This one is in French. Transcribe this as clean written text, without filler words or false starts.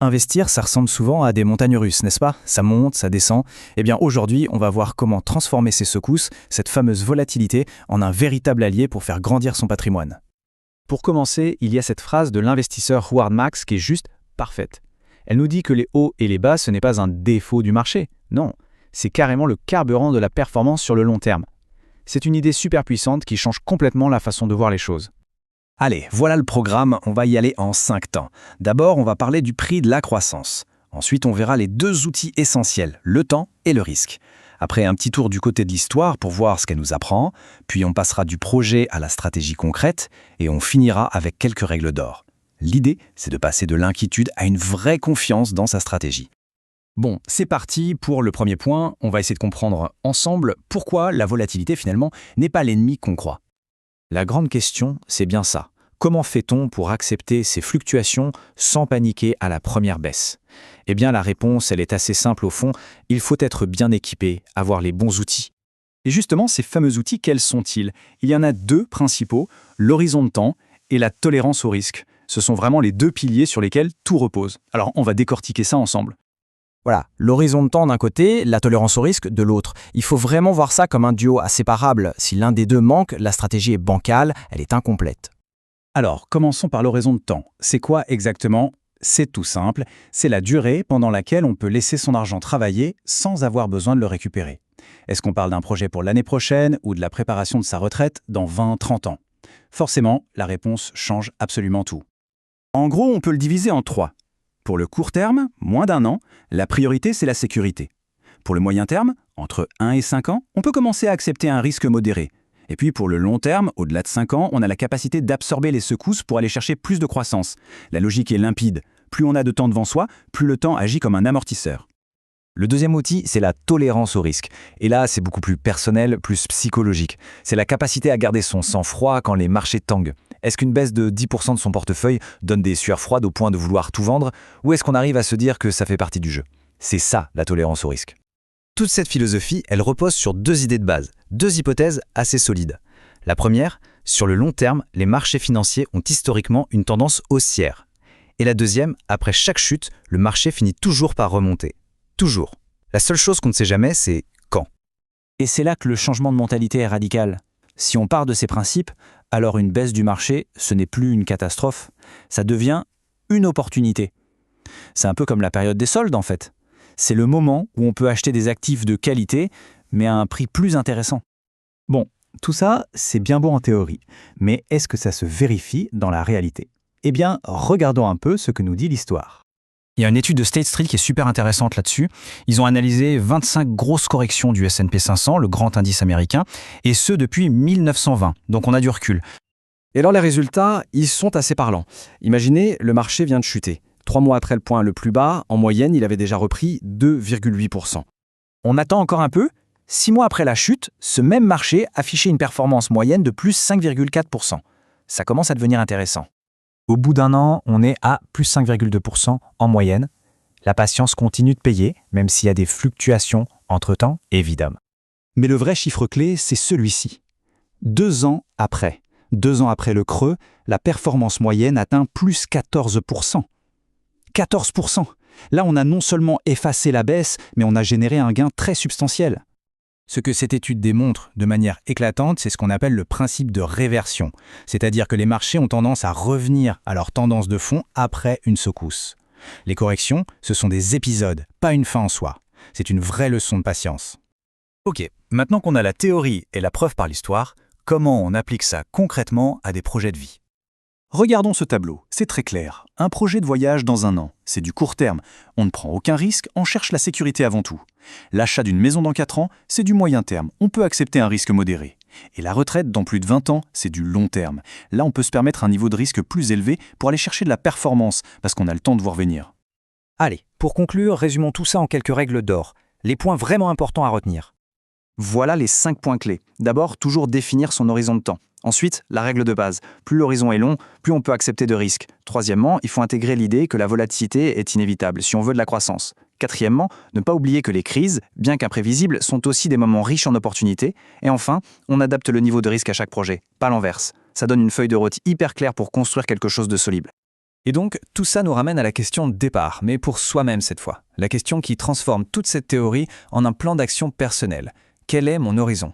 Investir, ça ressemble souvent à des montagnes russes, n'est-ce pas? Ça monte, ça descend. Eh bien aujourd'hui, on va voir comment transformer ces secousses, cette fameuse volatilité, en un véritable allié pour faire grandir son patrimoine. Pour commencer, il y a cette phrase de l'investisseur Howard Marks qui est juste parfaite. Elle nous dit que les hauts et les bas, ce n'est pas un défaut du marché. Non, c'est carrément le carburant de la performance sur le long terme. C'est une idée super puissante qui change complètement la façon de voir les choses. Allez, voilà le programme, on va y aller en 5 temps. D'abord, on va parler du prix de la croissance. Ensuite, on verra les deux outils essentiels, le temps et le risque. Après, un petit tour du côté de l'histoire pour voir ce qu'elle nous apprend, puis on passera du projet à la stratégie concrète, et on finira avec quelques règles d'or. L'idée, c'est de passer de l'inquiétude à une vraie confiance dans sa stratégie. Bon, c'est parti pour le premier point. On va essayer de comprendre ensemble pourquoi la volatilité finalement n'est pas l'ennemi qu'on croit. La grande question, c'est bien ça. Comment fait-on pour accepter ces fluctuations sans paniquer à la première baisse? Eh bien, la réponse, elle est assez simple au fond. Il faut être bien équipé, avoir les bons outils. Et justement, ces fameux outils, quels sont-ils? Il y en a deux principaux, l'horizon de temps et la tolérance au risque. Ce sont vraiment les deux piliers sur lesquels tout repose. Alors, on va décortiquer ça ensemble. Voilà, l'horizon de temps d'un côté, la tolérance au risque de l'autre. Il faut vraiment voir ça comme un duo inséparable. Si l'un des deux manque, la stratégie est bancale, elle est incomplète. Alors, commençons par l'horizon de temps. C'est quoi exactement? C'est tout simple, c'est la durée pendant laquelle on peut laisser son argent travailler sans avoir besoin de le récupérer. Est-ce qu'on parle d'un projet pour l'année prochaine ou de la préparation de sa retraite dans 20-30 ans? Forcément, la réponse change absolument tout. En gros, on peut le diviser en 3. Pour le court terme, moins d'1 an, la priorité c'est la sécurité. Pour le moyen terme, entre 1 et 5 ans, on peut commencer à accepter un risque modéré. Et puis pour le long terme, au-delà de 5 ans, on a la capacité d'absorber les secousses pour aller chercher plus de croissance. La logique est limpide. Plus on a de temps devant soi, plus le temps agit comme un amortisseur. Le deuxième outil, c'est la tolérance au risque. Et là, c'est beaucoup plus personnel, plus psychologique. C'est la capacité à garder son sang-froid quand les marchés tanguent. Est-ce qu'une baisse de 10% de son portefeuille donne des sueurs froides au point de vouloir tout vendre? Ou est-ce qu'on arrive à se dire que ça fait partie du jeu? C'est ça, la tolérance au risque. Toute cette philosophie, elle repose sur deux idées de base, deux hypothèses assez solides. La première, sur le long terme, les marchés financiers ont historiquement une tendance haussière. Et la deuxième, après chaque chute, le marché finit toujours par remonter. Toujours. La seule chose qu'on ne sait jamais, c'est quand. Et c'est là que le changement de mentalité est radical. Si on part de ces principes, alors une baisse du marché, ce n'est plus une catastrophe, ça devient une opportunité. C'est un peu comme la période des soldes en fait. C'est le moment où on peut acheter des actifs de qualité, mais à un prix plus intéressant. Bon, tout ça, c'est bien beau en théorie, mais est-ce que ça se vérifie dans la réalité? Eh bien, regardons un peu ce que nous dit l'histoire. Il y a une étude de State Street qui est super intéressante là-dessus. Ils ont analysé 25 grosses corrections du S&P 500, le grand indice américain, et ce depuis 1920, donc on a du recul. Et alors les résultats, ils sont assez parlants. Imaginez, le marché vient de chuter. 3 mois après le point le plus bas, en moyenne, il avait déjà repris 2,8%. On attend encore un peu. 6 mois après la chute, ce même marché affichait une performance moyenne de plus 5,4%. Ça commence à devenir intéressant. Au bout d'1 an, on est à plus 5,2% en moyenne. La patience continue de payer, même s'il y a des fluctuations entre-temps, évidemment. Mais le vrai chiffre clé, c'est celui-ci. 2 ans après. 2 ans après le creux, la performance moyenne atteint plus 14%. 14%. Là, on a non seulement effacé la baisse, mais on a généré un gain très substantiel. Ce que cette étude démontre de manière éclatante, c'est ce qu'on appelle le principe de réversion. C'est-à-dire que les marchés ont tendance à revenir à leur tendance de fond après une secousse. Les corrections, ce sont des épisodes, pas une fin en soi. C'est une vraie leçon de patience. Ok, maintenant qu'on a la théorie et la preuve par l'histoire, comment on applique ça concrètement à des projets de vie? Regardons ce tableau, c'est très clair. Un projet de voyage dans 1 an, c'est du court terme. On ne prend aucun risque, on cherche la sécurité avant tout. L'achat d'une maison dans 4 ans, c'est du moyen terme. On peut accepter un risque modéré. Et la retraite dans plus de 20 ans, c'est du long terme. Là, on peut se permettre un niveau de risque plus élevé pour aller chercher de la performance, parce qu'on a le temps de voir venir. Allez, pour conclure, résumons tout ça en quelques règles d'or. Les points vraiment importants à retenir. Voilà les 5 points clés. D'abord, toujours définir son horizon de temps. Ensuite, la règle de base. Plus l'horizon est long, plus on peut accepter de risques. Troisièmement, il faut intégrer l'idée que la volatilité est inévitable si on veut de la croissance. Quatrièmement, ne pas oublier que les crises, bien qu'imprévisibles, sont aussi des moments riches en opportunités. Et enfin, on adapte le niveau de risque à chaque projet, pas l'inverse. Ça donne une feuille de route hyper claire pour construire quelque chose de solide. Et donc, tout ça nous ramène à la question de départ, mais pour soi-même cette fois. La question qui transforme toute cette théorie en un plan d'action personnel. Quel est mon horizon ?